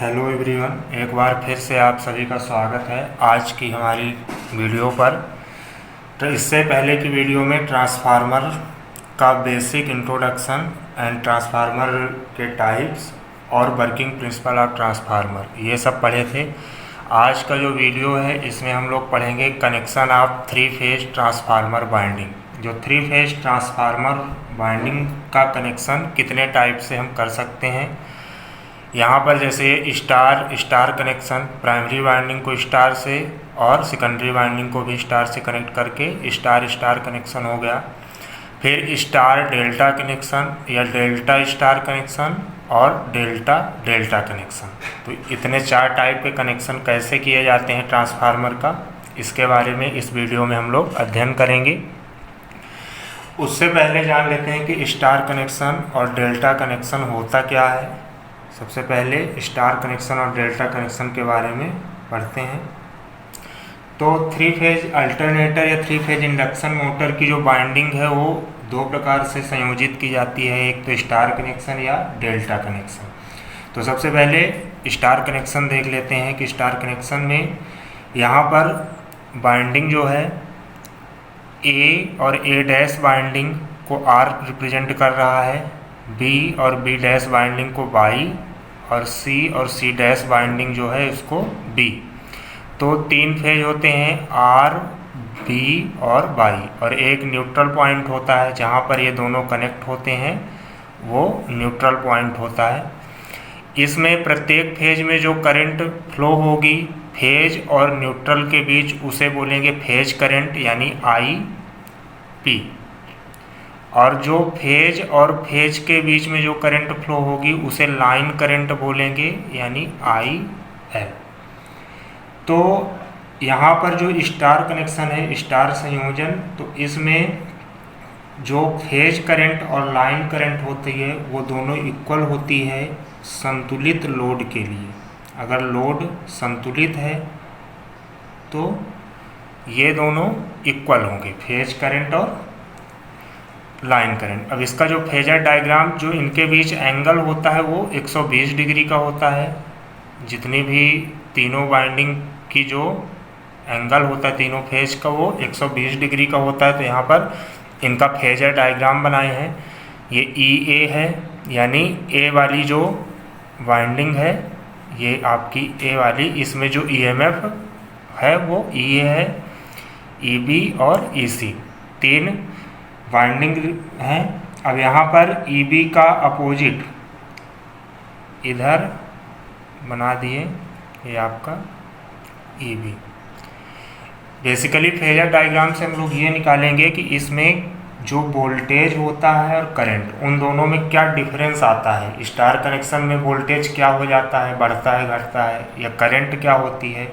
Hello everyone, एक बार फिर से आप सभी का स्वागत है आज की हमारी वीडियो पर। तो इससे पहले की वीडियो में ट्रांसफार्मर का बेसिक इंट्रोडक्शन एंड ट्रांसफार्मर के टाइप्स और वर्किंग प्रिंसिपल ऑफ ट्रांसफार्मर ये सब पढ़े थे। आज का जो वीडियो है इसमें हम लोग पढ़ेंगे connection of three phase transformer winding. जो थ्री फेज ट्रांसफार्मर वाइंडिंग का कनेक्शन कितने टाइप से हम कर सकते हैं। यहाँ पर जैसे स्टार कनेक्शन, प्राइमरी वाइंडिंग को स्टार से और सेकेंडरी वाइंडिंग को भी स्टार से कनेक्ट करके स्टार कनेक्शन हो गया। फिर स्टार डेल्टा कनेक्शन या डेल्टा स्टार कनेक्शन और डेल्टा डेल्टा कनेक्शन। तो इतने चार टाइप के कनेक्शन कैसे किए जाते हैं ट्रांसफार्मर का, इसके बारे में इस वीडियो में हम लोग अध्ययन करेंगे। उससे पहले जान लेते हैं कि स्टार कनेक्शन और डेल्टा कनेक्शन होता क्या है। सबसे पहले स्टार कनेक्शन और डेल्टा कनेक्शन के बारे में पढ़ते हैं। तो थ्री फेज अल्टरनेटर या थ्री फेज इंडक्शन मोटर की जो वाइंडिंग है वो दो प्रकार से संयोजित की जाती है, एक तो स्टार कनेक्शन या डेल्टा कनेक्शन। तो सबसे पहले स्टार कनेक्शन देख लेते हैं कि स्टार कनेक्शन में यहाँ पर वाइंडिंग जो है ए और ए डैश वाइंडिंग को आर रिप्रेजेंट कर रहा है, बी और बी डैश वाइंडिंग को वाई और सी डैश वाइंडिंग जो है इसको बी। तो तीन फेज होते हैं आर, बी और वाई, और एक न्यूट्रल पॉइंट होता है जहाँ पर ये दोनों कनेक्ट होते हैं, वो न्यूट्रल पॉइंट होता है। इसमें प्रत्येक फेज में जो करंट फ्लो होगी फेज और न्यूट्रल के बीच उसे बोलेंगे फेज करंट यानी आई पी, और जो फेज और फेज के बीच में जो करंट फ्लो होगी उसे लाइन करंट बोलेंगे यानी आई एल। तो यहाँ पर जो स्टार कनेक्शन है, स्टार संयोजन, तो इसमें जो फेज करंट और लाइन करंट होती है वो दोनों इक्वल होती है संतुलित लोड के लिए। अगर लोड संतुलित है तो ये दोनों इक्वल होंगे, फेज करंट और लाइन करंट। अब इसका जो फेजर डायग्राम, जो इनके बीच एंगल होता है वो 120 डिग्री का होता है। जितनी भी तीनों वाइंडिंग की जो एंगल होता है तीनों फेज का वो 120 डिग्री का होता है। तो यहाँ पर इनका फेजर डायग्राम बनाए हैं। ये ई ए है यानी ए वाली जो वाइंडिंग है ये आपकी ए वाली, इसमें जो ईएमएफ है वो ई ए है, ई बी और ई सी तीन वाइंडिंग हैं। अब यहाँ पर ई बी का अपोजिट इधर बना दिए, ये आपका E B. Basically phasor diagram से हम लोग ये निकालेंगे कि इसमें जो वोल्टेज होता है और करंट, उन दोनों में क्या डिफरेंस आता है। स्टार कनेक्शन में वोल्टेज क्या हो जाता है, बढ़ता है घटता है, या करंट क्या होती है।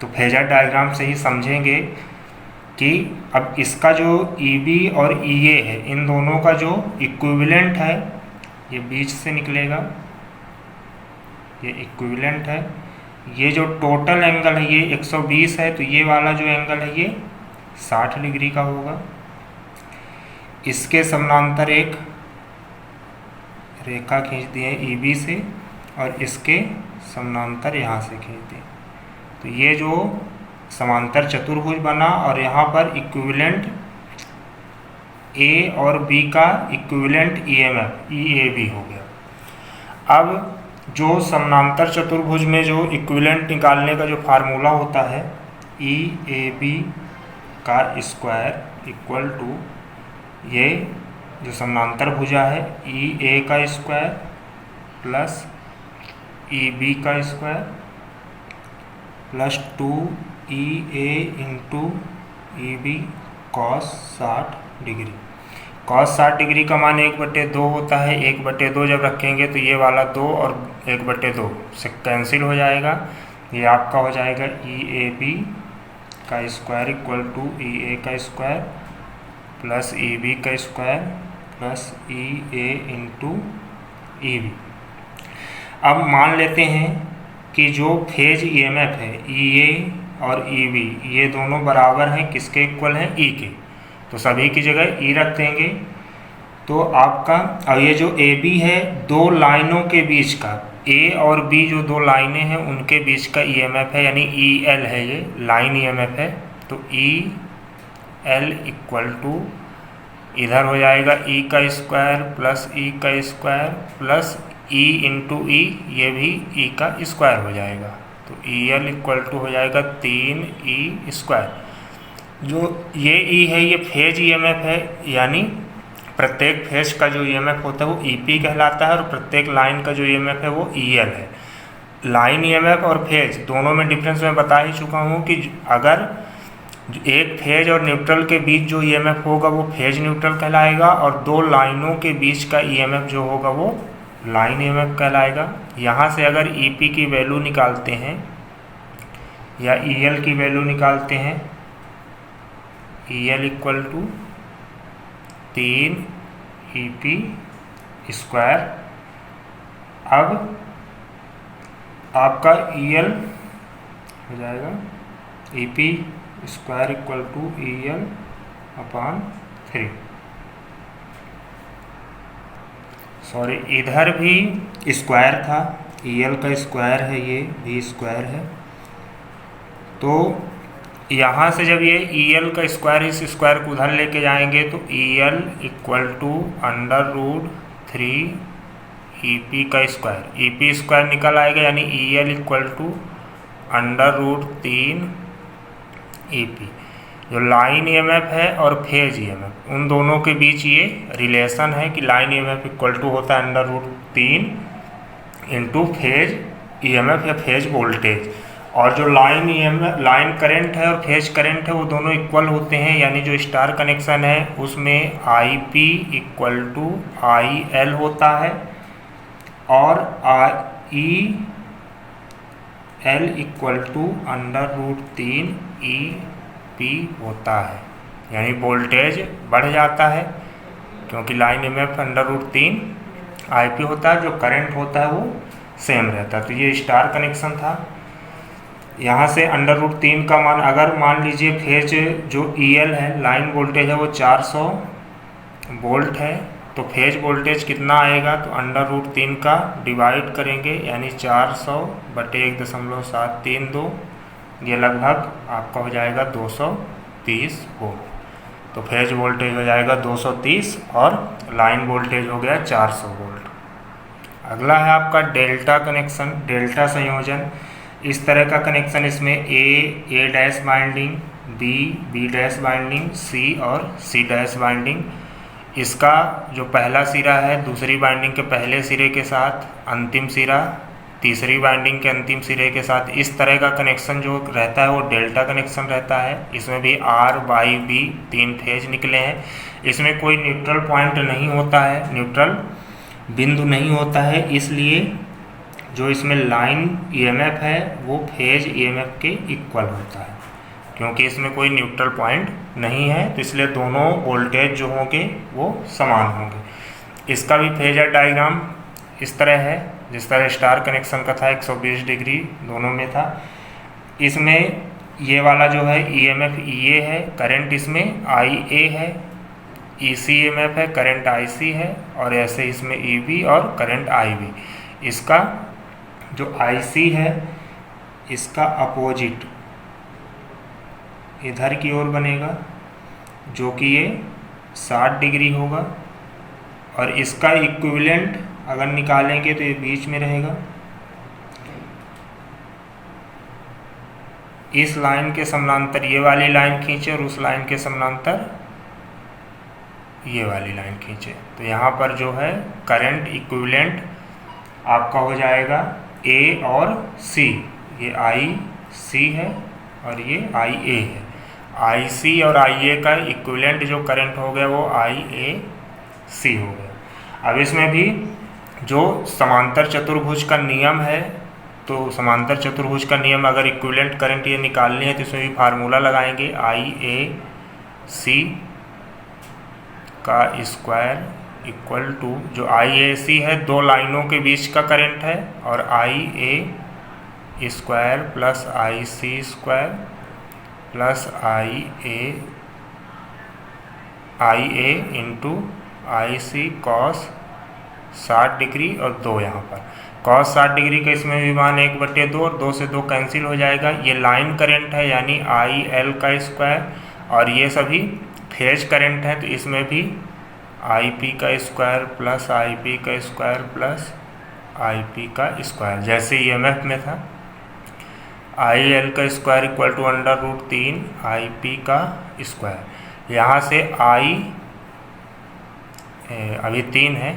तो फेजर डायग्राम से ही समझेंगे कि अब इसका जो ई बी और ई ए है इन दोनों का जो इक्विवेलेंट है ये बीच से निकलेगा, ये इक्विवेलेंट है। ये जो टोटल एंगल है ये 120 है, तो ये वाला जो एंगल है ये 60 डिग्री का होगा। इसके समानांतर एक रेखा खींच दिए ई बी से और इसके समानांतर यहाँ से खींच दिए, तो ये जो समांतर चतुर्भुज बना और यहाँ पर इक्विवेलेंट ए और बी का equivalent EMF E A B हो गया। अब जो समांतर चतुर्भुज में जो इक्विवेलेंट निकालने का जो फार्मूला होता है ई ए बी का स्क्वायर इक्वल टू ये जो समांतर भुजा है ई ए का स्क्वायर प्लस ई बी का square plus 2 E A into E B cos 60 degree. Cos 60 degree का मान 1/2 होता है। 1/2 जब रखेंगे तो ये वाला 2 और 1/2 से कैंसिल हो जाएगा। ये आपका हो जाएगा ई ए बी का square equal to E A का स्क्वायर प्लस ई बी का square plus E A into E B. अब मान लेते हैं कि जो फेज ईएमएफ है ई ए और ई बी ये दोनों बराबर हैं, किसके इक्वल हैं, ई के। तो सभी की जगह ई रख देंगे। तो आपका, और ये जो ए बी है दो लाइनों के बीच का ए और बी जो दो लाइनें हैं उनके बीच का ईएमएफ है, यानी ई एल है, ये लाइन ईएमएफ है। तो ई एल इक्वल टू इधर हो जाएगा ई का स्क्वायर प्लस ई का स्क्वायर प्लस ई इंटू ई, ये भी ई का स्क्वायर हो जाएगा। तो ई एल इक्वल टू हो जाएगा 3 ई स्क्वायर। जो ये ई है ये फेज ईएमएफ है, यानी प्रत्येक फेज का जो ईएमएफ होता है वो ईपी कहलाता है और प्रत्येक लाइन का जो ईएमएफ है वो ईएल है। लाइन ईएमएफ और फेज दोनों में डिफरेंस मैं बता ही चुका हूँ कि अगर एक फेज और न्यूट्रल के बीच जो ईएमएफ होगा वो फेज न्यूट्रल कहलाएगा और दो लाइनों के बीच का ईएमएफ जो होगा वो लाइन ईएमएफ कहलाएगा। यहाँ से अगर ईपी की वैल्यू निकालते हैं या ईएल की वैल्यू निकालते हैं, EL equal to 3 EP square. अब आपका ईएल हो जाएगा EP square equal to EL upon 3। Sorry, इधर भी स्क्वायर था, ईएल का स्क्वायर है, ये भी स्क्वायर है। तो यहाँ से जब ये ईएल का स्क्वायर इस स्क्वायर को उधर लेके जाएंगे तो ईएल इक्वल टू √3 ईपी का स्क्वायर, ईपी स्क्वायर निकल आएगा, यानी ईएल इक्वल टू √3 ईपी। जो लाइन ईएमएफ है और फेज ईएमएफ उन दोनों के बीच ये रिलेशन है कि लाइन ईएमएफ इक्वल टू होता है √3 इंटू फेज ईएमएफ या फेज वोल्टेज। और जो लाइन ईएमएफ, लाइन करंट है और फेज करंट है वो दोनों इक्वल होते हैं, यानी जो स्टार कनेक्शन है उसमें आईपी इक्वल टू आईएल होता है और E L equal to √3 EP होता है। यानी वोल्टेज बढ़ जाता है क्योंकि लाइन ईएमएफ √3 आईपी होता है, जो करंट होता है वो सेम रहता है। तो ये स्टार कनेक्शन था। यहाँ से √3 का मान, अगर मान लीजिए फेज जो ईएल है, लाइन वोल्टेज है, वो 400 वोल्ट है, तो फेज वोल्टेज कितना आएगा, तो √3 का डिवाइड करेंगे, यानी 400/1.732, ये लगभग आपका हो जाएगा 230 वोल्ट। तो फेज वोल्टेज हो जाएगा 230 और लाइन वोल्टेज हो गया 400 वोल्ट। अगला है आपका डेल्टा कनेक्शन, डेल्टा संयोजन। इस तरह का कनेक्शन, इसमें A dash binding, B dash binding, C और सी डैश बाइंडिंग। इसका जो पहला सिरा है दूसरी बाइंडिंग के पहले सिरे के साथ, अंतिम सिरा तीसरी बाइंडिंग के अंतिम सिरे के साथ, इस तरह का कनेक्शन जो रहता है वो डेल्टा कनेक्शन रहता है। इसमें भी आर वाई बी 3 फेज निकले हैं। इसमें कोई न्यूट्रल पॉइंट नहीं होता है, न्यूट्रल बिंदु नहीं होता है, इसलिए जो इसमें लाइन ईएमएफ है वो फेज ईएमएफ के इक्वल होता है। क्योंकि इसमें कोई न्यूट्रल पॉइंट नहीं है तो इसलिए दोनों वोल्टेज जो होंगे वो समान होंगे। इसका भी फेजर डायग्राम इस तरह है जिस तरह स्टार कनेक्शन का था, 120 डिग्री दोनों में था। इसमें ये वाला जो है ईएमएफ ईए है, करंट इसमें आईए है, ईसी ईएमएफ है, करंट आईसी है, और ऐसे इसमें ईबी और करंट आईबी। इसका जो आईसी है इसका अपोजिट इधर की ओर बनेगा, जो कि ये 60 डिग्री होगा, और इसका इक्विवेलेंट अगर निकालेंगे तो ये बीच में रहेगा। इस लाइन के समानांतर ये वाली लाइन खींचे और उस लाइन के समानांतर ये वाली लाइन खींचे, तो यहाँ पर जो है करंट इक्विवेलेंट आपका हो जाएगा ए और सी। ये आई सी है और ये आई ए है। आई सी और आई ए का इक्विवेलेंट जो करंट हो गया वो आई ए सी हो गया। अब इसमें भी जो समांतर चतुर्भुज का नियम है, तो समांतर चतुर्भुज का नियम अगर इक्विवेलेंट करंट ये निकालनी है तो इसमें भी फार्मूला लगाएंगे, आई ए सी का स्क्वायर इक्वल टू, जो आई ए सी है दो लाइनों के बीच का करंट है, और आई ए स्क्वायर प्लस आई सी स्क्वायर प्लस आई ए इंटू आई सी कॉस 60 डिग्री और 2 यहाँ पर। cos 60 डिग्री का इसमें भी मान 1/2 और 2 से 2 कैंसिल हो जाएगा। ये लाइन करंट है यानी IL का स्क्वायर, और ये सभी फेज करंट है तो इसमें भी IP का स्क्वायर प्लस IP का स्क्वायर प्लस IP का स्क्वायर। जैसे EMF में था IL का स्क्वायर इक्वल टू √3 IP का स्क्वायर। यहाँ से I अभी 3 है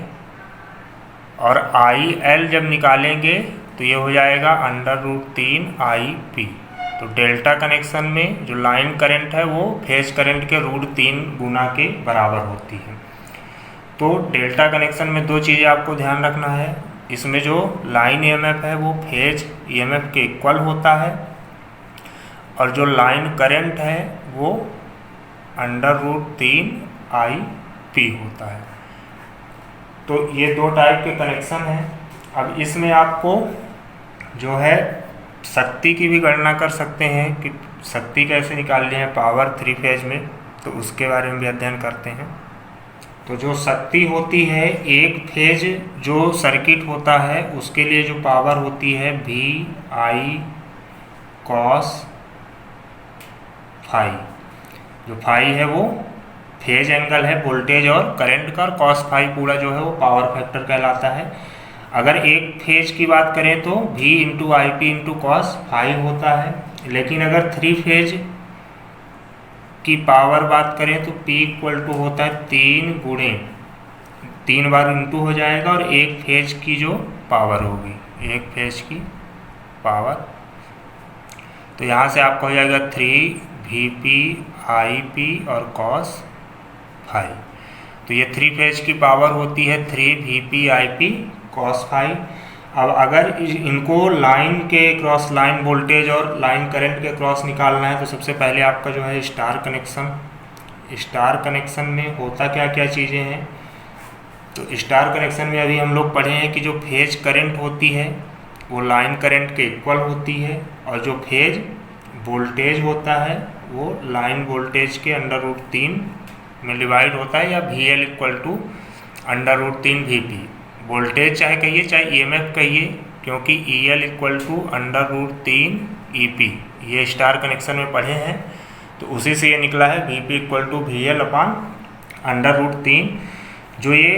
और IL जब निकालेंगे तो ये हो जाएगा √3 IP। तो डेल्टा कनेक्शन में जो लाइन करंट है वो फेज करंट के √3 गुना के बराबर होती है। तो डेल्टा कनेक्शन में दो चीज़ें आपको ध्यान रखना है, इसमें जो लाइन EMF है वो फेज EMF के इक्वल होता है और जो लाइन करंट है वो √3 IP होता है। तो ये दो टाइप के कनेक्शन हैं। अब इसमें आपको जो है शक्ति की भी गणना कर सकते हैं कि शक्ति कैसे निकालनी है पावर 3 फेज में, तो उसके बारे में भी अध्ययन करते हैं। तो जो शक्ति होती है एक फेज जो सर्किट होता है उसके लिए जो पावर होती है VI cos फाई। जो फाई है वो फेज एंगल है वोल्टेज और करंट का, और cos फाई पूरा जो है वो पावर फैक्टर कहलाता है। अगर एक फेज की बात करें तो V × IP × cos फाई होता है, लेकिन अगर 3 फेज की पावर बात करें तो P = होता है 3 बार इंटू हो जाएगा और एक फेज की जो पावर होगी, एक फेज की पावर, तो यहाँ से आपका हो जाएगा 3 VP IP और cos फाई। तो ये 3 फेज की पावर होती है 3 VP IP cos फाई। अब अगर इनको लाइन के क्रॉस लाइन वोल्टेज और लाइन करंट के क्रॉस निकालना है तो सबसे पहले आपका जो है स्टार कनेक्शन में होता क्या क्या चीज़ें हैं। तो स्टार कनेक्शन में अभी हम लोग पढ़े हैं कि जो फेज करंट होती है वो लाइन करंट के इक्वल होती है और जो फेज वोल्टेज होता है वो लाइन वोल्टेज के √3 में डिवाइड होता है, या VL = √3 VP। वोल्टेज चाहे कहिए चाहे EMF कहिए, क्योंकि EL = √3 EP, ये स्टार कनेक्शन में पढ़े हैं तो उसी से ये निकला है VP = VL √3। जो ये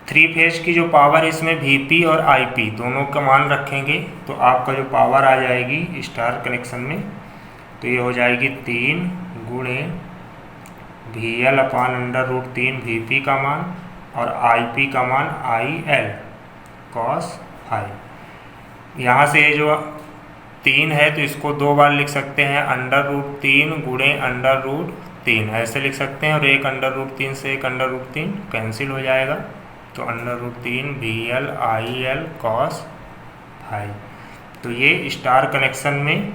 3 फेज की जो पावर इसमें VP और IP दोनों का मान रखेंगे तो आपका जो पावर आ जाएगी स्टार कनेक्शन में, तो ये हो जाएगी 3 × VL √3 VP का मान और IP का मान IL cos फाई। यहाँ से ये जो 3 है तो इसको 2 बार लिख सकते हैं, √3 × √3 ऐसे लिख सकते हैं, और एक √3 से एक √3 कैंसिल हो जाएगा, तो √3 VL IL cos फाई। तो ये स्टार कनेक्शन में,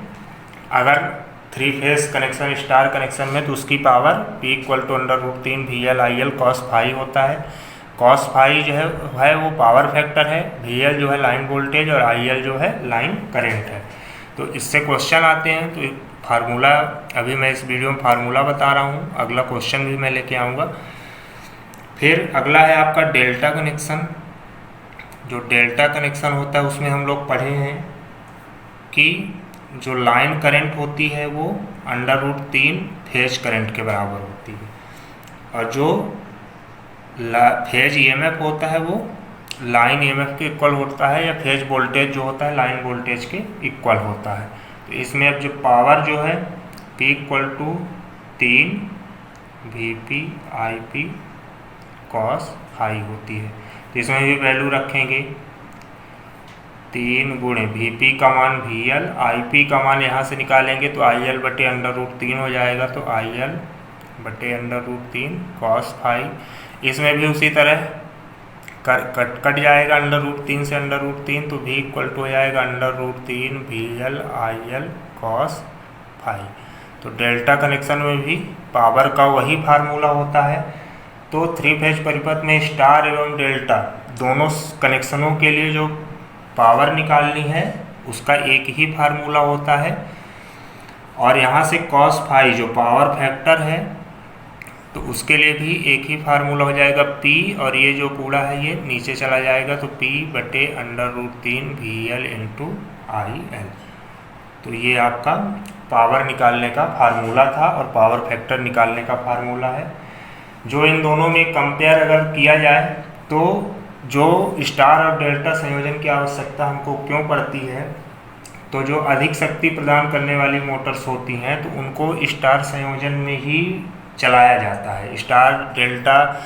अगर 3 फेज कनेक्शन स्टार कनेक्शन में तो उसकी power P = √3 VL IL cos phi होता है। cos फाई जो है वो पावर फैक्टर है, VL जो है लाइन वोल्टेज और IL जो है लाइन करंट है। तो इससे क्वेश्चन आते हैं, तो फार्मूला अभी मैं इस वीडियो में फार्मूला बता रहा हूँ, अगला क्वेश्चन भी मैं लेके आऊँगा। फिर अगला है आपका डेल्टा कनेक्शन। जो डेल्टा कनेक्शन होता है उसमें हम लोग पढ़े हैं कि जो लाइन करंट होती है वो √3 फेज करंट के बराबर होती है, और जो फेज EMF होता है वो लाइन EMF के इक्वल होता है, या फेज वोल्टेज जो होता है लाइन वोल्टेज के इक्वल होता है। तो इसमें अब जो पावर जो है P = 3 VP IP cos phi होती है। तो इसमें भी वैल्यू रखेंगे, 3 × VP का मान VL, IP का मान यहाँ से निकालेंगे तो IL / √3 हो जाएगा, तो IL / √3 cos फाई। इसमें भी उसी तरह कट जाएगा √3 से √3, तो V = हो जाएगा √3 VL IL cos फाई। तो डेल्टा कनेक्शन में भी पावर का वही फार्मूला होता है। तो 3 फेज परिपथ में स्टार एवं डेल्टा दोनों कनेक्शनों के लिए जो पावर निकालनी है उसका एक ही फार्मूला होता है, और यहाँ से cos फाई जो पावर फैक्टर है तो उसके लिए भी एक ही फार्मूला हो जाएगा P, और ये जो पूरा है ये नीचे चला जाएगा, तो P/√3 VL इंटू IL। तो ये आपका पावर निकालने का फार्मूला था और पावर फैक्टर निकालने का फार्मूला है। जो इन दोनों में कंपेयर अगर किया जाए तो जो स्टार और डेल्टा संयोजन की आवश्यकता हमको क्यों पड़ती है, तो जो अधिक शक्ति प्रदान करने वाली मोटर्स होती हैं तो उनको स्टार संयोजन में ही चलाया जाता है। स्टार डेल्टा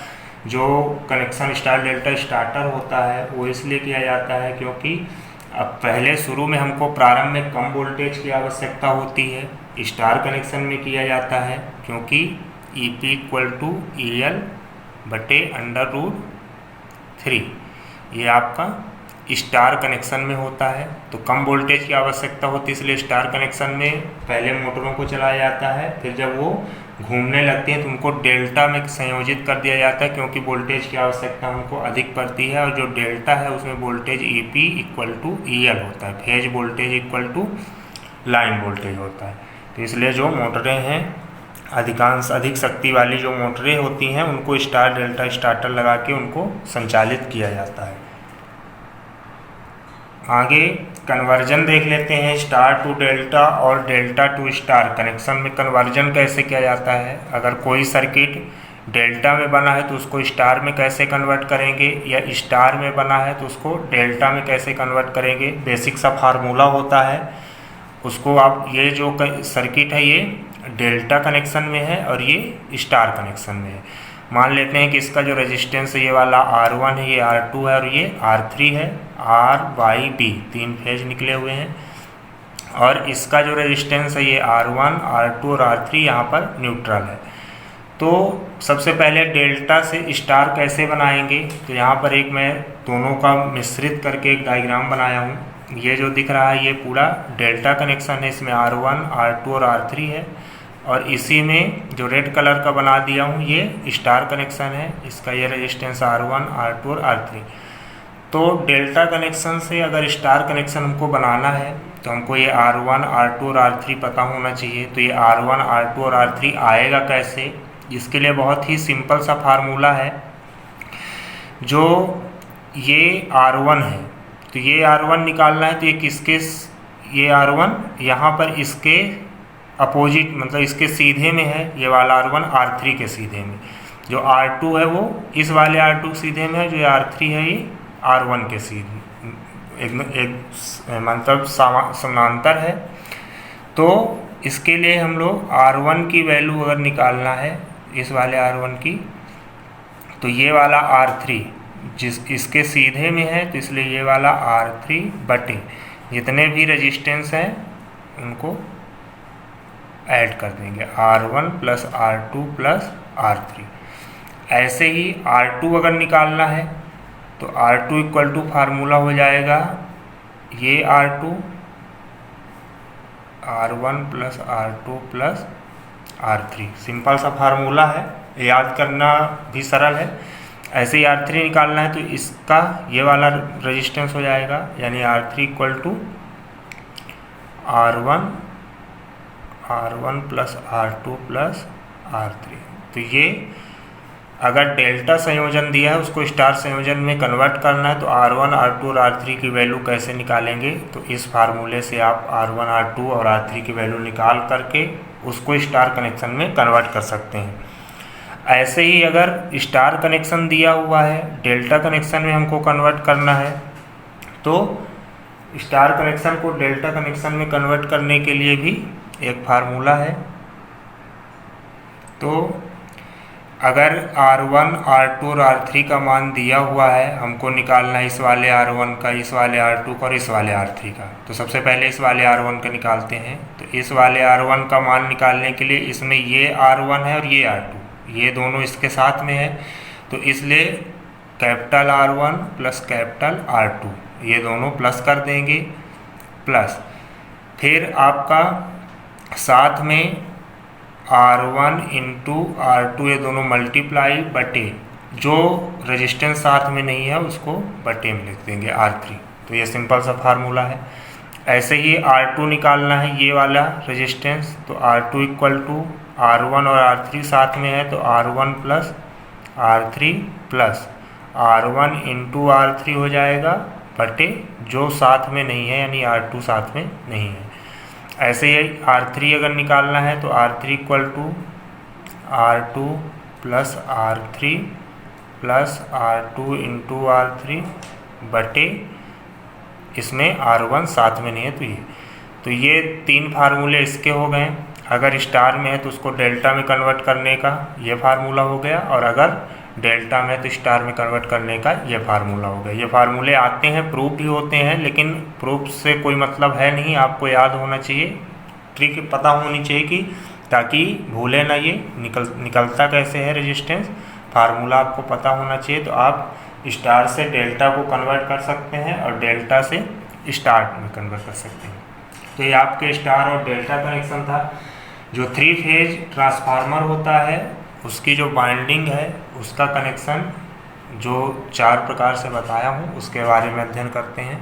जो कनेक्शन स्टार डेल्टा स्टार्टर होता है वो इसलिए किया जाता है क्योंकि अब पहले शुरू में हमको प्रारंभ में कम वोल्टेज की आवश्यकता होती है, स्टार कनेक्शन में किया जाता है क्योंकि EP=EL/√3 ये आपका स्टार कनेक्शन में होता है। तो कम वोल्टेज की आवश्यकता होती है इसलिए स्टार कनेक्शन में पहले मोटरों को चलाया जाता है, फिर जब वो घूमने लगती हैं तो उनको डेल्टा में संयोजित कर दिया जाता है क्योंकि वोल्टेज की आवश्यकता हमको अधिक पड़ती है, और जो डेल्टा है उसमें वोल्टेज EP=EL होता है, phase voltage equal to line voltage होता है। तो इसलिए जो मोटरें हैं अधिक शक्ति वाली जो मोटरें होती हैं उनको स्टार डेल्टा स्टार्टर लगा के उनको संचालित किया जाता है। आगे कन्वर्जन देख लेते हैं। स्टार टू डेल्टा और डेल्टा टू स्टार कनेक्शन में कन्वर्जन कैसे किया जाता है। अगर कोई सर्किट डेल्टा में बना है तो उसको स्टार में कैसे कन्वर्ट करेंगे, या स्टार में बना है तो उसको डेल्टा में कैसे कन्वर्ट करेंगे, बेसिक सा फार्मूला होता है उसको। आप ये जो सर्किट है ये डेल्टा कनेक्शन में है और ये स्टार कनेक्शन में है। मान लेते हैं कि इसका जो रेजिस्टेंस है ये वाला R1 है, ये R2 है और ये R3 है, R Y B 3 फेज निकले हुए हैं, और इसका जो रेजिस्टेंस है ये R1 R2 और R3 यहाँ पर न्यूट्रल है। तो सबसे पहले डेल्टा से स्टार कैसे बनाएंगे, तो यहाँ पर एक मैं दोनों का मिश्रित करके एक डायग्राम बनाया हूँ। ये जो दिख रहा है ये पूरा डेल्टा कनेक्शन है, इसमें R1 R2 और R3 है, और इसी में जो रेड कलर का बना दिया हूँ ये स्टार कनेक्शन है, इसका ये रेजिस्टेंस R1 R2 और R3। तो डेल्टा कनेक्शन से अगर स्टार कनेक्शन हमको बनाना है तो हमको ये R1 R2 और R3 पता होना चाहिए। तो ये R1 R2 और R3 आएगा कैसे, इसके लिए बहुत ही सिंपल सा फार्मूला है। जो ये R1 है तो ये R1 निकालना है, तो ये किसके, ये R1 यहाँ पर इसके अपोजिट मतलब इसके सीधे में है, ये वाला R1 R3 के सीधे में। जो R2 है वो इस वाले R2 सीधे में है, जो R3 है ये R1 के सीधे एक मतलब समानांतर है। तो इसके लिए हम लोग R1 की वैल्यू अगर निकालना है इस वाले R1 की, तो ये वाला R3 इसके सीधे में है, तो इसलिए ये वाला R3 बटे जितने भी रेजिस्टेंस हैं उनको ऐड कर देंगे, R1 plus R2 plus R3। ऐसे ही R2 अगर निकालना है तो R2 इक्वल टू फार्मूला हो जाएगा ये R2 R1 plus R2 plus R3। Simple सा फार्मूला है, याद करना भी सरल है। ऐसे ही R3 निकालना है तो इसका ये वाला रेजिस्टेंस हो जाएगा, यानी R3 equal to R1 plus R2 plus R3। तो ये अगर डेल्टा संयोजन दिया है उसको स्टार संयोजन में कन्वर्ट करना है तो R1 R2 और R3 की वैल्यू कैसे निकालेंगे, तो इस फार्मूले से आप R1 R2 और R3 की वैल्यू निकाल करके उसको स्टार कनेक्शन में कन्वर्ट कर सकते हैं। ऐसे ही अगर स्टार कनेक्शन दिया हुआ है डेल्टा कनेक्शन में हमको कन्वर्ट करना है, तो स्टार कनेक्शन को डेल्टा कनेक्शन में कन्वर्ट करने के लिए भी एक फार्मूला है। तो अगर R1 R2 और R3 का मान दिया हुआ है, हमको निकालना है इस वाले R1 का, इस वाले R2 का और इस वाले R3 का, तो सबसे पहले इस वाले R1 का निकालते हैं। तो इस वाले R1 का मान निकालने के लिए इसमें ये R1 है और ये R2, ये दोनों इसके साथ में है, तो इसलिए capital R1 plus capital R2 ये दोनों प्लस कर देंगे, प्लस फिर आपका साथ में R1 इंटू R2 ये दोनों मल्टीप्लाई बटे जो रेजिस्टेंस साथ में नहीं है उसको बटे में लिख देंगे R3। तो ये सिंपल सा फार्मूला है। ऐसे ही R2 निकालना है ये वाला रेजिस्टेंस, तो R2 इक्वल टू R1 और R3 साथ में है तो R1 plus R3 plus R1 into R3 हो जाएगा बटे जो साथ में नहीं है यानी R2 साथ में नहीं है। ऐसे ही R3 अगर निकालना है तो R3 equal to R2 plus R3 plus R2 into R3 बटे इसमें R1 साथ में नहीं है तो ये तीन फार्मूले इसके हो गए। अगर स्टार में है तो उसको डेल्टा में कन्वर्ट करने का ये फार्मूला हो गया, और अगर डेल्टा में तो स्टार में कन्वर्ट करने का ये फार्मूला हो गया। ये फार्मूले आते हैं, प्रूफ भी होते हैं, लेकिन प्रूफ से कोई मतलब है नहीं, आपको याद होना चाहिए, ट्रिक पता होनी चाहिए कि ताकि भूले ना ये निकलता कैसे है रेजिस्टेंस, फार्मूला आपको पता होना चाहिए। तो आप स्टार से डेल्टा को कन्वर्ट कर सकते हैं और डेल्टा से स्टार में कन्वर्ट कर सकते हैं। तो ये आपके स्टार और डेल्टा कनेक्शन था। जो 3 फेज ट्रांसफार्मर होता है उसकी जो बाइंडिंग है उसका कनेक्शन जो 4 प्रकार से बताया हूँ उसके बारे में अध्ययन करते हैं।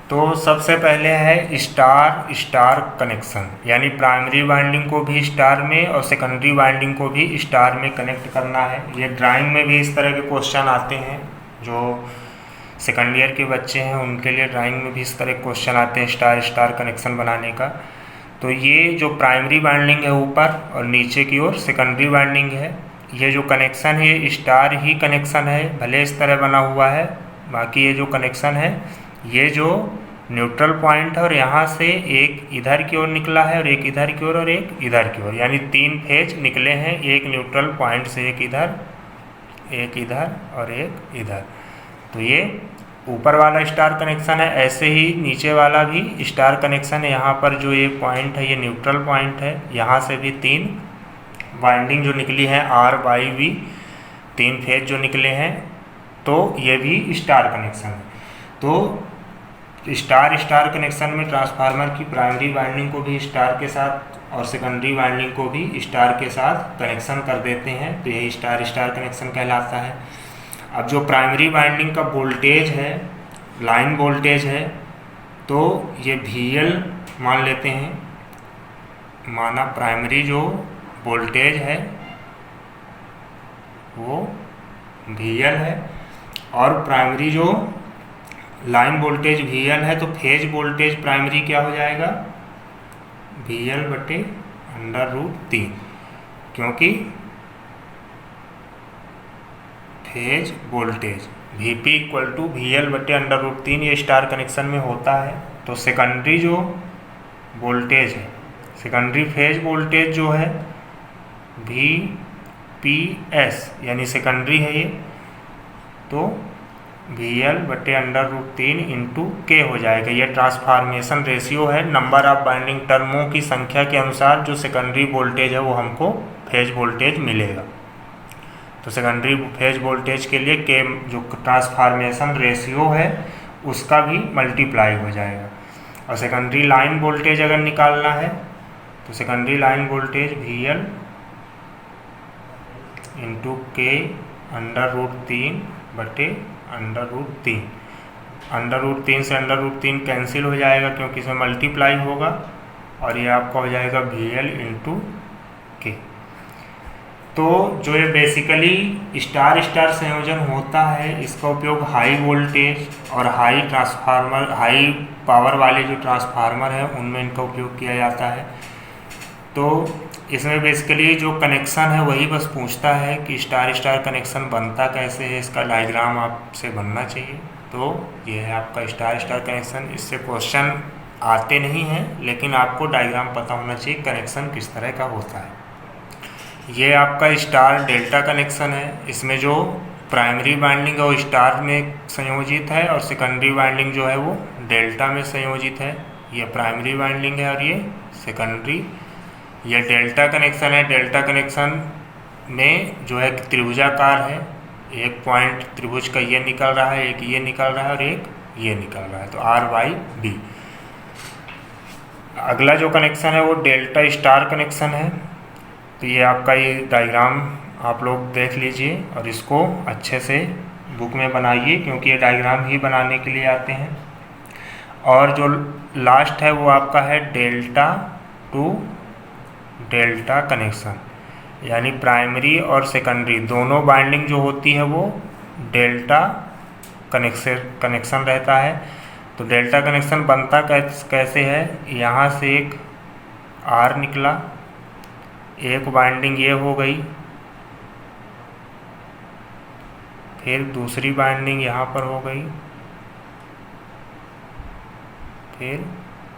तो सबसे पहले है स्टार स्टार कनेक्शन, यानी प्राइमरी वाइंडिंग को भी स्टार में और सेकेंडरी वाइंडिंग को भी स्टार में कनेक्ट करना है। ये ड्राइंग में भी इस तरह के क्वेश्चन आते हैं, जो सेकेंड ईयर के बच्चे हैं उनके लिए ड्राइंग में भी इस तरह के क्वेश्चन आते हैं स्टार स्टार कनेक्शन बनाने का। तो ये जो प्राइमरी वाइंडिंग है ऊपर और नीचे की ओर सेकेंडरी वाइंडिंग है, ये जो कनेक्शन है स्टार ही कनेक्शन है, भले इस तरह बना हुआ है। बाकी ये जो कनेक्शन है ये जो न्यूट्रल पॉइंट है और यहाँ से एक इधर की ओर निकला है और एक इधर की ओर और एक इधर की ओर, यानी 3 फेज निकले हैं, एक न्यूट्रल पॉइंट से एक इधर और एक इधर। तो ये ऊपर वाला स्टार कनेक्शन है। ऐसे ही नीचे वाला भी स्टार कनेक्शन है। यहाँ पर जो ये पॉइंट है ये न्यूट्रल पॉइंट है, यहाँ से भी 3 वाइंडिंग जो निकली है R बाई V, 3 फेज जो निकले हैं, तो ये भी स्टार कनेक्शन है। तो स्टार स्टार कनेक्शन में ट्रांसफार्मर की प्राइमरी वाइंडिंग को भी स्टार के साथ और सेकेंडरी वाइंडिंग को भी स्टार के साथ कनेक्शन कर देते हैं, तो यही स्टार स्टार कनेक्शन कहलाता है। अब जो प्राइमरी वाइंडिंग का वोल्टेज है, लाइन वोल्टेज है, तो ये VL मान लेते हैं, माना प्राइमरी जो वोल्टेज है वो VL है और प्राइमरी जो लाइन वोल्टेज VL है, तो फेज वोल्टेज प्राइमरी क्या हो जाएगा VL बटे √3, क्योंकि phase voltage VP equal to VL बटे √3 ये स्टार कनेक्शन में होता है। तो सेकेंडरी जो वोल्टेज है, सेकेंडरी फेज वोल्टेज जो है VPS यानी सेकेंडरी है ये, तो VL बटे √3 इंटू K हो जाएगा। ये ट्रांसफार्मेशन रेशियो है, नंबर ऑफ बाइंडिंग टर्मों की संख्या के अनुसार जो सेकेंडरी वोल्टेज है वो हमको फेज वोल्टेज मिलेगा। तो सेकेंडरी फेज वोल्टेज के लिए K जो ट्रांसफार्मेशन रेशियो है उसका भी मल्टीप्लाई हो जाएगा। और सेकेंडरी लाइन वोल्टेज अगर निकालना है तो secondary line voltage VL into K √3 बटे √3, √3 से √3 कैंसिल हो जाएगा क्योंकि इसमें मल्टीप्लाई होगा, और ये आपका हो जाएगा VL इंटू K। तो जो ये बेसिकली स्टार स्टार संयोजन होता है इसका उपयोग हाई वोल्टेज और हाई ट्रांसफार्मर, हाई पावर वाले जो ट्रांसफार्मर हैं उनमें इनका उपयोग किया जाता है। तो इसमें बेसिकली जो कनेक्शन है वही बस पूछता है कि स्टार स्टार कनेक्शन बनता कैसे है, इसका डायग्राम आपसे बनना चाहिए। तो ये है आपका स्टार स्टार कनेक्शन। इससे क्वेश्चन आते नहीं हैं, लेकिन आपको डायग्राम पता होना चाहिए कनेक्शन किस तरह का होता है। ये आपका स्टार डेल्टा कनेक्शन है। इसमें जो प्राइमरी वाइंडिंग है वो स्टार में संयोजित है और सेकेंडरी वाइंडिंग जो है वो डेल्टा में संयोजित है। ये प्राइमरी वाइंडिंग है और ये सेकेंडरी। ये डेल्टा कनेक्शन है। डेल्टा कनेक्शन में जो है त्रिभुजाकार है, एक पॉइंट त्रिभुज का ये निकल रहा है, एक ये निकल रहा है और एक ये निकल रहा है, तो R बाई B। अगला जो कनेक्शन है वो डेल्टा स्टार कनेक्शन है। तो ये आपका ये डायग्राम आप लोग देख लीजिए और इसको अच्छे से बुक में बनाइए, क्योंकि ये डायग्राम ही बनाने के लिए आते हैं। और जो लास्ट है वो आपका है डेल्टा टू डेल्टा कनेक्शन, यानी प्राइमरी और सेकेंडरी दोनों वाइंडिंग जो होती है वो डेल्टा कनेक्शन रहता है। तो डेल्टा कनेक्शन बनता कैसे है, यहाँ से एक आर निकला, एक वाइंडिंग ये हो गई, फिर दूसरी वाइंडिंग यहाँ पर हो गई, फिर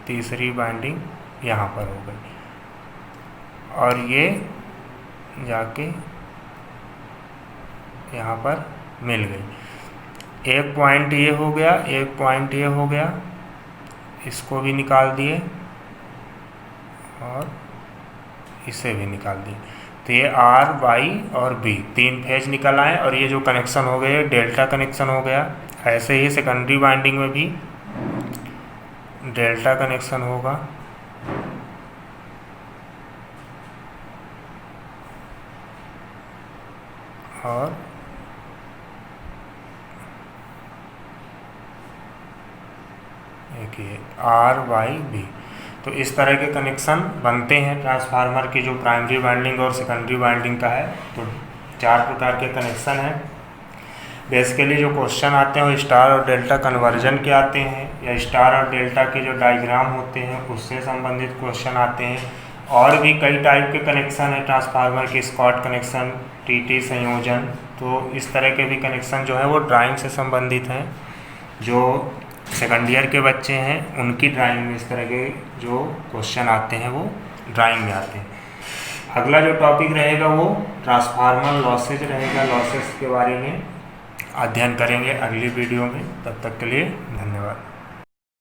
तीसरी वाइंडिंग यहाँ पर हो गई, और ये जाके यहाँ पर मिल गई। एक पॉइंट ये हो गया, एक पॉइंट ये हो गया, इसको भी निकाल दिए और इसे भी निकाल दिए। तो ये आर, वाई और बी तीन फेज निकल आए, और ये जो कनेक्शन हो गए डेल्टा कनेक्शन हो गया। ऐसे ही सेकेंडरी वाइंडिंग में भी डेल्टा कनेक्शन होगा, और देखिए आर, वाई, बी। तो इस तरह के कनेक्शन बनते हैं ट्रांसफार्मर की जो प्राइमरी वाइंडिंग और सेकेंडरी वाइंडिंग का है। तो 4 प्रकार के कनेक्शन हैं। बेसिकली जो क्वेश्चन आते हैं वो स्टार और डेल्टा कन्वर्जन के आते हैं, या स्टार और डेल्टा के जो डायग्राम होते हैं उससे संबंधित क्वेश्चन आते हैं। और भी कई टाइप के कनेक्शन है ट्रांसफार्मर के, स्कॉट कनेक्शन, टीटी संयोजन। तो इस तरह के भी कनेक्शन जो है वो ड्राइंग से संबंधित हैं। जो सेकंड ईयर के बच्चे हैं उनकी ड्राइंग में इस तरह के जो क्वेश्चन आते हैं वो ड्राइंग में आते हैं। अगला जो टॉपिक रहेगा वो ट्रांसफार्मर लॉसेज रहेगा। लॉसेज के बारे में अध्ययन करेंगे अगली वीडियो में। तब तक के लिए धन्यवाद।